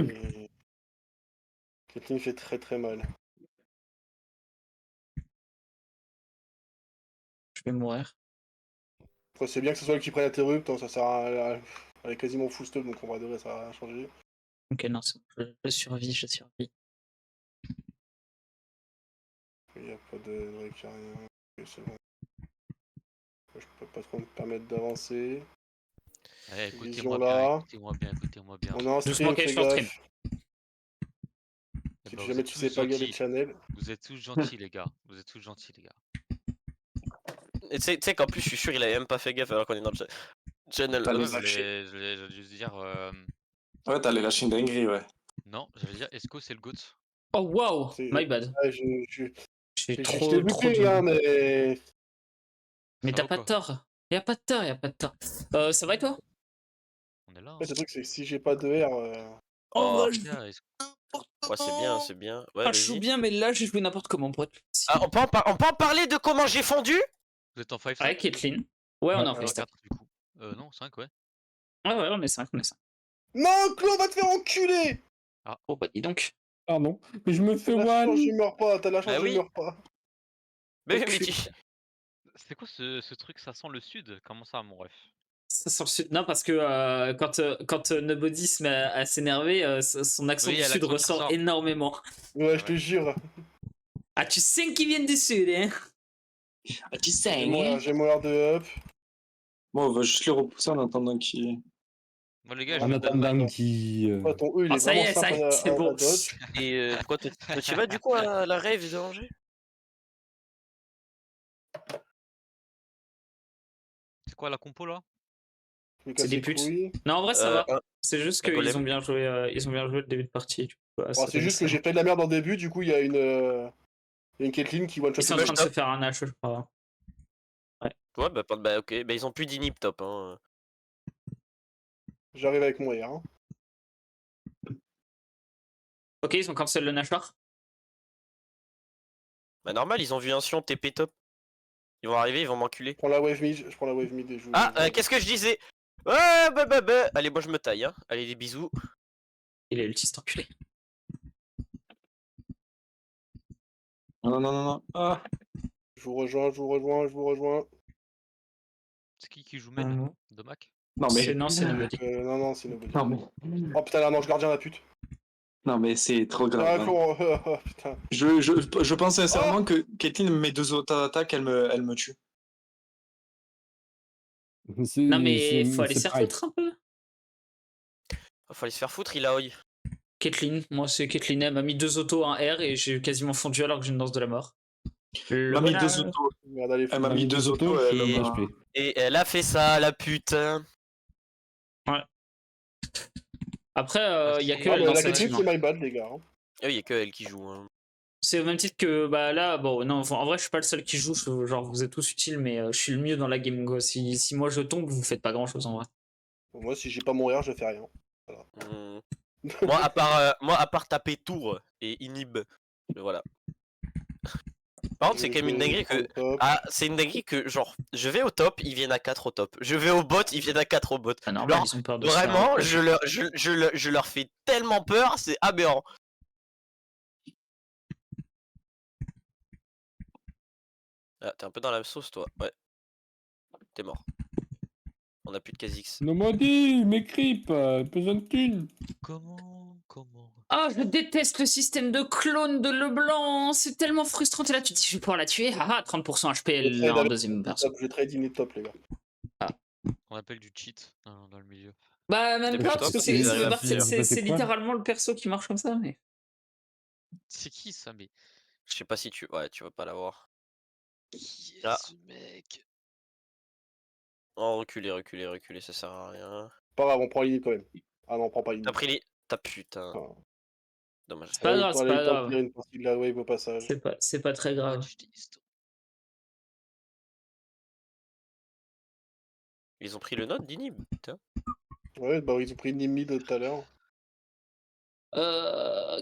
Et- Caitlyn fait très très mal. Je vais mourir. Après, c'est bien que ce soit elle qui prenne interrupt, hein, ça sert à. Elle est quasiment full stun donc on va devrait ça a changé. Ok, non, c'est bon. Je survis. Il n'y a pas de Drake, y a rien. Ok, c'est bon. Je peux pas trop me permettre d'avancer. Ouais, Vision là. écoutez-moi bien. On est en Doucement, stream, Kate, fais je suis en gaffe. Eh Si ben, jamais vous êtes tu sais tous pas regarder gentils. le channel. Vous êtes tous gentils, les gars. Et tu sais qu'en plus, je suis sûr, il avait même pas fait gaffe alors qu'on est dans le channel. T'as Ouais, les mais lâchés. j'allais juste dire. Ouais, t'allais lâcher une dinguerie, ouais. Non, j'allais dire Esco, c'est le GOAT. Oh wow, C'est- my bad. Ouais, J'ai je t'ai trop loupé, de. hein, mais. Mais Ça t'as va pas ou de quoi tort. Y a pas de tort. Ça va et toi? On est là. Hein. Ouais, c'est vrai que si j'ai pas de R. Oh, Tiens, Esco. ouais, c'est bien. Ouais, Ah, je joue vas-y. bien, mais là, j'ai joué n'importe comment pour être précis. Ah, on peut en parler de comment j'ai fondu? Vous êtes en 5 Avec Caitlyn. Ouais, on est en Ouais, freestyle. 4 du coup. Non, 5, ouais. Ouais, on est 5, Non, Claude, va te faire enculer! Oh bah dis donc. Pardon. Mais je me fais T'as la chance, one. je meurs pas, t'as la chance, Bah je oui. meurs pas. Mais Ok. tu... C'est quoi ce truc? Ça sent le sud? Comment ça, mon ref? Ça sort le sud. Non, parce que quand Nobody se met à s'énerver, son accent Oui, du il y a sud l'accent qui ressort ressort. énormément. Ouais, je te jure. Ah, tu sais qu'ils viennent du sud, hein? J'ai mon air de up. Bon, on va juste les repousser en attendant qu'ils. Moi, les gars, je En viens de attendant Mike. qui. Ouais, ton E, il Ah, est ça y vraiment est, ça simple y est, c'est à bon. dodge. Et pourquoi tu vas du coup à la rave de Angers? C'est quoi la compo là? Je me C'est casse des les putes. couilles. Non, en vrai, ça va. Un C'est juste un qu'ils golem. ont bien joué, le début de partie. Du coup, Bon, c'est juste que j'ai fait de la merde en début, du coup, il y a une Caitlyn qui one-shot Ils sont en le train de mec. se faire un H, je crois. Ouais, bah ok, bah ils ont plus d'inhib top. Hein. J'arrive avec mon air. Hein. Ok, ils ont cancel le Nashor. Bah normal, ils ont vu un Sion TP top. Ils vont arriver, ils vont m'enculer. Je prends la wave mid, je prends la wave mid et je. Ah, qu'est-ce que je disais? Ouais, bah. Allez, moi je me taille, hein. Allez, des bisous. Il est ultiste enculé. Non. Ah. Je vous rejoins. C'est qui joue main? Domac? Non, mais. Non, c'est Nobody. Non, c'est nobody. Non, mais. Oh putain, l'ange gardien, la pute. Non, mais c'est trop grave. Ah, hein. con, oh, putain. Je pense sincèrement que Caitlyn, mes deux auto-attaques, elle me tue. Non, mais faut aller se faire foutre un peu. Faut aller se faire foutre, il a oi. Caitlyn, moi c'est Caitlyn, elle m'a mis 2 autos, un R et j'ai quasiment fondu alors que j'ai une danse de la mort. Elle m'a mis deux autos. Merde, allez, Elle m'a mis deux autos et elle m'a- HP. Et elle a fait ça, la pute. Après, il y a que Ah, elle bah, dans la cette Caitlyn, team. c'est Hein. my bad, les gars. Hein. Ah oui, y a que elle qui joue. Hein. C'est au même titre que bah là, bon, non, en vrai, je suis pas le seul qui joue, genre vous êtes tous utiles, mais je suis le mieux dans la game, quoi. Si moi je tombe, vous faites pas grand chose en vrai. Bon, moi, si j'ai pas mon air, je fais rien. Hmm. moi, à part taper tour et inhib, voilà. Par contre, c'est quand même une dinguerie que. Ah, c'est une dinguerie que, genre, je vais au top, ils viennent à 4 au top. Je vais au bot, ils viennent à 4 au bot. Ah, normal, Genre, ils ont peur de se faire vraiment, un- je leur fais tellement peur, c'est aberrant. Ah, t'es un peu dans la sauce, toi. Ouais. T'es mort. On a plus de Kha'Zix. Nomadi, mes creeps, besoin de thunes. Comment? Ah, je déteste le système de clone de Leblanc, c'est tellement frustrant. Et là, tu te dis, je vais pouvoir la tuer. Ah, 30% HP, elle a un deuxième perso. Je trade in top, les gars. On appelle du cheat dans le milieu. Bah, même C'est pas, plutôt parce que top, c'est ils ça arrivent fait à partie- faire. c'est quoi littéralement le perso qui marche comme ça, mais. C'est qui ça, mais Je sais pas si tu. Ouais, tu vas pas l'avoir. qui est Ah. ce mec? Oh, reculer, ça sert à rien. Pas grave, on prend l'inhib quand même. Ah non, on prend pas T'as l'inhib. pris les. T'as putain. Ah. Dommage. C'est pas grave, Pour c'est aller pas top, grave. clear une partie de la wave au passage. C'est pas très Ah, grave. tu dis histo- Ils ont pris le note d'inhib, putain. Ouais, bah ils ont pris une mid tout à l'heure.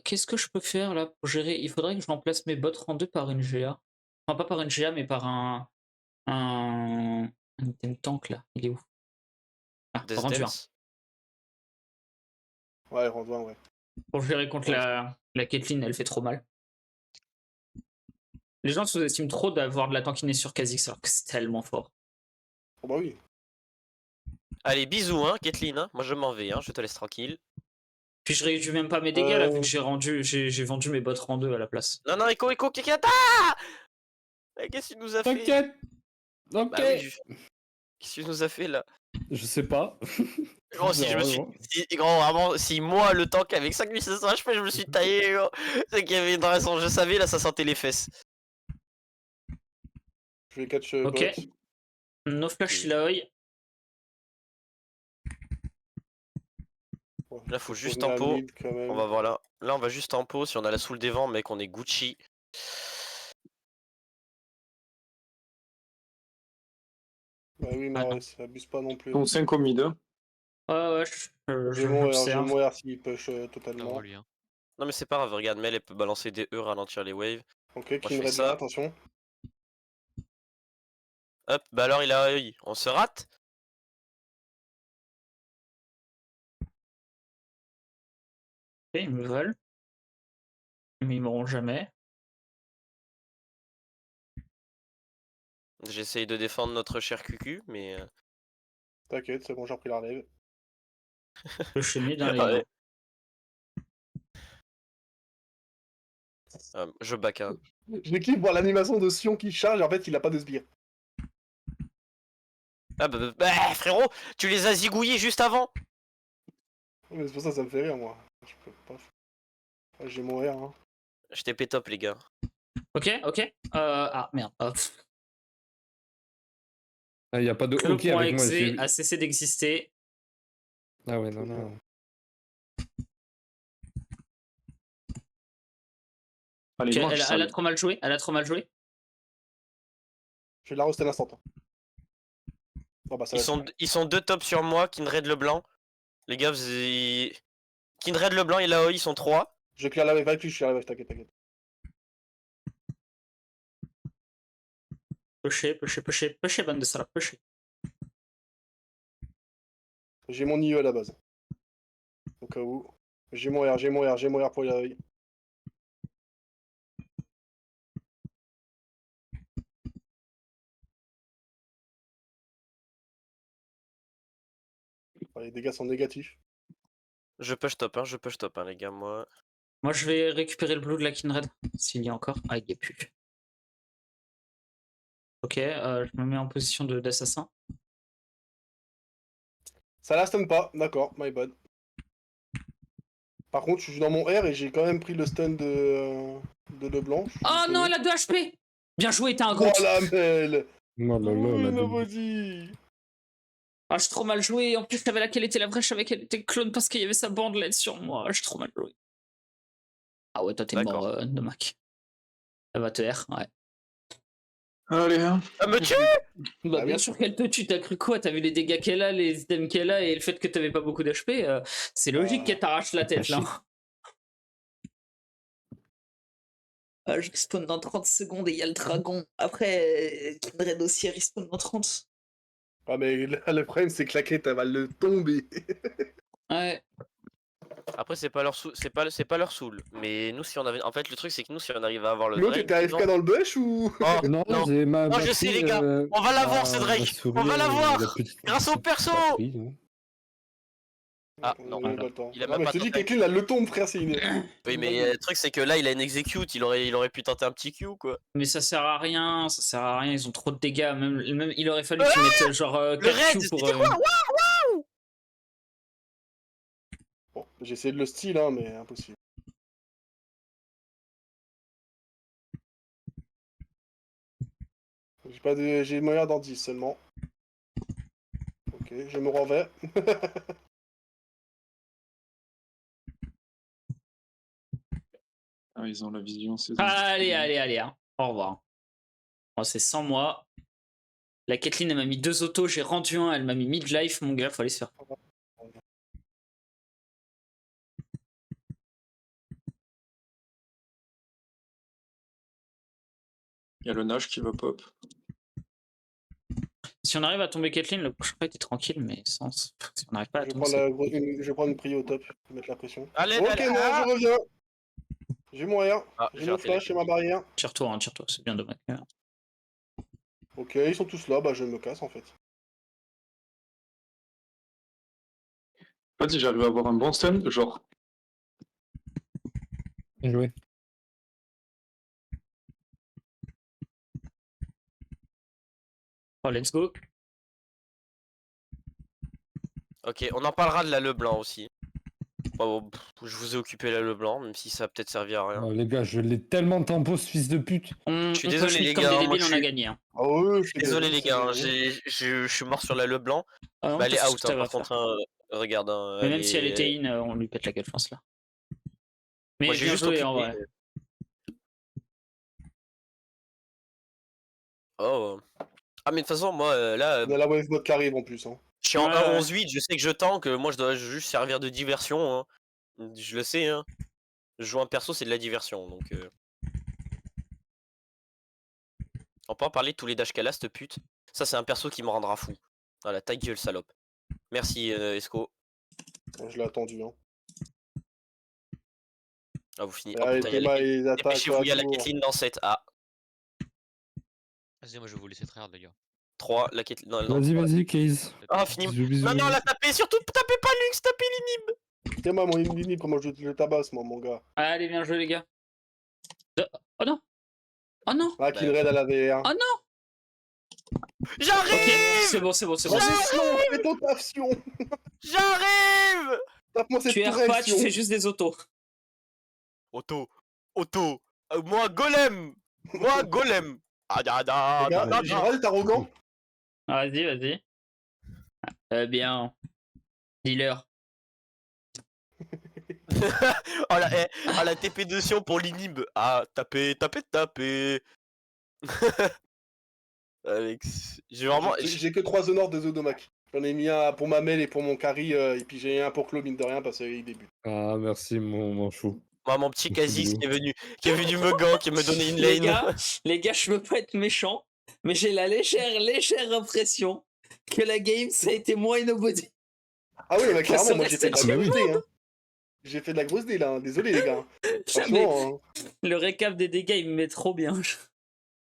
Qu'est-ce que je peux faire là pour gérer? Il faudrait que je remplace mes bots rang 2 par une GA. Enfin, pas par une GA, mais par un item tank là. Il est où? Ah, Death rendu 1. Dance. Ouais, rendu un, ouais. Pour gérer contre la Caitlyn, elle fait trop mal. Les gens sous-estiment trop d'avoir de la tankiness sur Kha'Zix alors que c'est tellement fort. Oh bah oui. Allez, bisous, hein, Caitlyn. Hein. Moi, je m'en vais, hein, je te laisse tranquille. Puis je réduis même pas mes dégâts là, vu que j'ai vendu mes bots rang 2 à la place. Non, Echo, Kikata! Qu'est-ce qu'il nous a fait? T'inquiète. Ok. Bah oui, qu'est-ce qu'il nous a fait là? Je sais pas. Gros, si je me suis. Gros, vraiment, si moi, le tank avec 5500 HP, je me suis taillé, gros, c'est qu'il y avait une raison, je savais, là, ça sentait les fesses. Je vais catch Ok. bot. No flash Illaoi. Ouais. Là, faut juste venir à tempo. mid, quand même. On va voir là. Là, on va juste tempo. Si on a la soul des vents, mec, on est Gucci. Bah oui, mais Ah, non. ouais, ça abuse pas non plus. Donc 5 au mid. Ouais, J'ai mon j'observe. air s'il push Ah, totalement. lui, hein. Non, mais c'est pas grave, regarde, Mel, elle peut balancer des E, ralentir les waves. Ok, je clean fais red ça. là, attention. Hop, bah alors, il a œil. On se rate? Ils me veulent. Mais ils m'auront jamais. J'essaye de défendre notre cher Cucu, mais. T'inquiète, c'est bon, j'ai repris la relève. Je suis mis dans les. Ouais. Je back, hein. Je kiffe voir l'animation de Sion qui charge et en fait il a pas de sbire. Ah bah, frérot, tu les as zigouillés juste avant. Mais c'est pour ça que ça me fait rire moi. Je peux pas. Ah, j'ai mon R hein. Je t'ai top les gars. Ok, ok. Ah merde. Ah, il n'y a pas de Le hockey point avec moi. exe a cessé d'exister. Ah ouais, non, non. Allez, Ok, mange, elle a sale. trop mal joué. Elle a trop mal joué. Je vais la roaster à l'instant. Bon bah ça va. Ils sont 2 tops sur moi, Kindred Leblanc. Les gars, Kindred Leblanc et Laoi, ils sont 3. Je clear la wave avec lui, je suis à la wave, t'inquiète, t'inquiète. Pusher, bande de salopes, pusher. J'ai mon IE à la base. Au cas où. J'ai mon R pour y arriver. Les dégâts sont négatifs. Je push top, hein, les gars, moi. Moi, je vais récupérer le blue de la Kindred, s'il y a encore. Ah, il n'y a plus. Ok, je me mets en position d'assassin. Ça la stun pas, d'accord, my bad. Par contre, je suis dans mon R et j'ai quand même pris le stun de Leblanc. Oh non, elle a 2 HP. Bien joué, t'es un gros. Oh la mêle. Non, non, non, Oui, la nobody. Ah, j'ai trop mal joué. En plus, je savais laquelle était la vraie, je savais qu'elle était clone parce qu'il y avait sa bandelette sur moi. J'ai trop mal joué. Ah ouais, toi, t'es mort de Mac. Elle va te R, ouais. Allez, hein. Ah, me tue. Bah, Ah bien oui. sûr qu'elle te tue, t'as cru quoi? T'as vu les dégâts qu'elle a, les items qu'elle a et le fait que t'avais pas beaucoup d'HP, c'est logique qu'elle t'arrache la tête là. Ah, je respawn dans 30 secondes et il y a le dragon. Après, Kindred aussi respawn dans 30. Ah mais là, le problème c'est que la quête elle va le tomber. Ouais. Après, c'est pas leur soul. Mais nous, si on avait. En fait, le truc, c'est que nous, si on arrive à avoir le L'autre Drake. était AFK dans le bush ou Oh, Non, non. c'est ma Oh, je batterie, sais, les gars. On va l'avoir, ce Drake. On va l'avoir. Grâce au perso. Ah, non. Il a pas le temps. Il a Ah, même mais pas je te dis tenté. Caitlyn elle le tombe frère, c'est une. Oui, mais le truc, c'est que là, il a une execute. Il aurait pu tenter un petit Q, quoi. Mais ça sert à rien, ils ont trop de dégâts. Même il aurait fallu qu'ils mettent genre 4 raid, Q pour. c'était quoi? Bon, j'ai essayé de le style hein, mais impossible. J'ai moyen dans 10 seulement. Ok, je me renvers. Ah, ils ont la vision, c'est Allez, hein. Au revoir. Moi, c'est sans moi. La Caitlyn, elle m'a mis 2 autos, j'ai rendu un, elle m'a mis mid-life, mon gars, faut aller se faire. Il y a le nage qui va pop. Si on arrive à tomber Caitlyn, le prochain fight est tranquille, mais si on n'arrive pas à Je vais tomber. je vais prendre une prio au top, je vais mettre la pression. Allez, Ok, allez, non, ah. je reviens. J'ai mon R, Ah, j'ai mon flash, j'ai ma barrière. Tire-toi, c'est bien dommage. Ok, ils sont tous là, bah je me casse en fait. En fait, si j'arrive à avoir un bon stun, genre. Bien joué. Oh, let's go. Ok, on en parlera de la Leblanc aussi. Bon, je vous ai occupé la Leblanc, même si ça a peut-être servi à rien. Oh, les gars, je l'ai tellement tempo ce fils de pute. Je suis désolé, les comme gars, des moi, débiles, je on a suis- gagné. Hein. Ah ouais, je suis Désolé les gars, hein, c'est- je suis mort sur la Leblanc. Ah non, Bah, elle est t'as fait ce out, que t'avais hein, à par faire. contre, hein, regarde. Hein, Mais même si elle était in, on lui pète la gueule, France là. Mais Moi, j'ai bien juste joué occupé. en vrai. Oh. Ah, mais de toute façon, moi, là, On a la wave bot qui arrive en plus. Hein. je suis en Ouais. 1-11-8, je sais que je tank, moi, je dois juste servir de diversion. Hein. Je le sais, hein. Jouer un perso, c'est de la diversion, donc... On peut en parler de tous les dash qu'elle a, cette pute. Ça, c'est un perso qui me rendra fou. Voilà, ta gueule, salope. Merci, Esco. Je l'ai attendu. Hein. Ah, vous finissez. Ah, Oh, et putain, il y a Théma, la... ils attaquent Dépêchez-vous, il y a la tour. Caitlyn dans 7. Ah, Vas-y, moi je vais vous laisser tryhard, les gars. 3, la Caitlyn. Non, non, Vas-y, 3. vas-y, Case. Ah, fini. Bisous, bisous, Non, non, bisous. la tapez, surtout tapez pas Lux, tapez l'inhib. Théma, mon inhib, comment je le tabasse, moi, mon gars. Allez, bien joué les gars. Oh non. Oh non. Ah, kill raid à la VR. Ah non. J'arrive. Ok, c'est bon, c'est bon, c'est bon. Vas-y, Sion, fais ton taf, Sion. J'arrive. Tape-moi cette Tu erres tourelle, pas, tu Sion. fais juste des autos. Auto. Moi, golem. Moi, golem. Ah, da, da, da, da, da. Gérald, t'es arrogant. Ah, vas-y, vas-y. Bien. Dealer. Oh la TP de Sion pour l'inhib. Ah, taper. Alex, j'ai vraiment. J'ai que 3 honneurs de Zodomac. J'en ai mis un pour ma mail et pour mon carry, et puis j'ai un pour Claude, mine de rien, parce qu'il débute. Ah, merci, mon chou. Moi, mon petit Kha'Zix qui est venu me gang, qui me donnait une Les lane. gars, je veux pas être méchant, mais j'ai la légère impression que la game, ça a été moins nobody. Ah oui, mais clairement, moi j'ai fait de la Ah bah oui. grosse dé, hein. J'ai fait de la grosse dé, là. Désolé, les gars. Franchement, Le récap des dégâts, il me met trop bien.